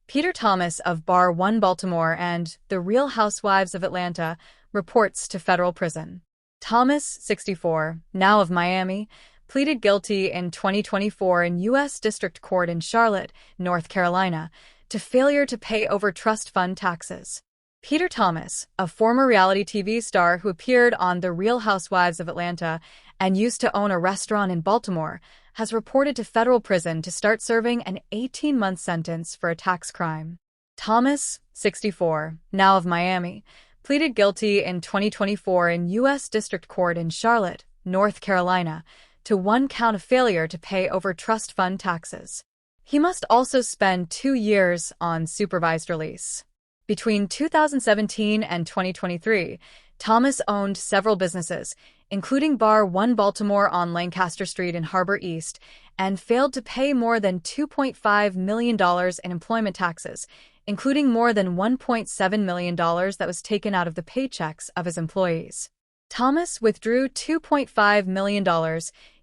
Peter Thomas of Bar 1 Baltimore and The Real Housewives of Atlanta reports to federal prison. Thomas, 64, now of Miami, pleaded guilty in 2024 in U.S. District Court in Charlotte, North Carolina, to failure to pay over trust fund taxes. Peter Thomas, a former reality TV star who appeared on The Real Housewives of Atlanta and used to own a restaurant in Baltimore, has reported to federal prison to start serving an 18-month sentence for a tax crime. Thomas, 64, now of Miami, pleaded guilty in 2024 in U.S. District Court in Charlotte, North Carolina, to one count of failure to pay over trust fund taxes. He must also spend 2 years on supervised release. Between 2017 and 2023, Thomas owned several businesses, including Bar 1 Baltimore on Lancaster Street in Harbor East, and failed to pay more than $2.5 million in employment taxes, including more than $1.7 million that was taken out of the paychecks of his employees. Thomas withdrew $2.5 million,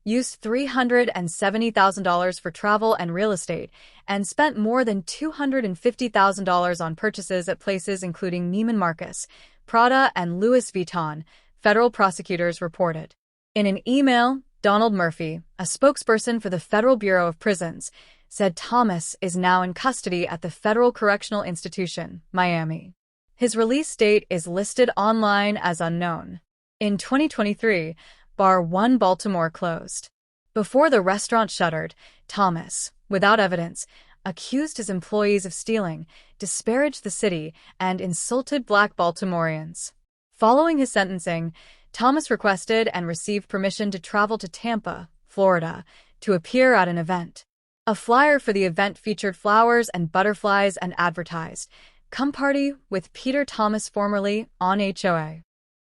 used $370,000 for travel and real estate, and spent more than $250,000 on purchases at places including Neiman Marcus, Prada, and Louis Vuitton, federal prosecutors reported. In an email, Donald Murphy, a spokesperson for the Federal Bureau of Prisons, said Thomas is now in custody at the Federal Correctional Institution, Miami. His release date is listed online as unknown. In 2023, Bar 1 Baltimore closed. Before the restaurant shuttered, Thomas, without evidence, accused his employees of stealing, disparaged the city, and insulted Black Baltimoreans. Following his sentencing, Thomas requested and received permission to travel to Tampa, Florida, to appear at an event. A flyer for the event featured flowers and butterflies and advertised, "Come party with Peter Thomas, formerly on HOA."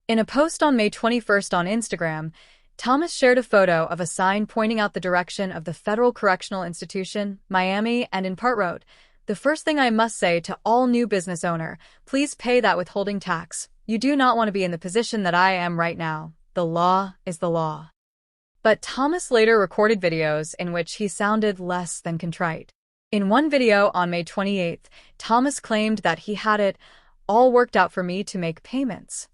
In a post on May 21st on Instagram, Thomas shared a photo of a sign pointing out the direction of the Federal Correctional Institution, Miami, and in part wrote, "The first thing I must say to all new business owner, please pay that withholding tax. You do not want to be in the position that I am right now. The law is the law." But Thomas later recorded videos in which he sounded less than contrite. In one video on May 28th, Thomas claimed that he had it all worked out for me to make payments.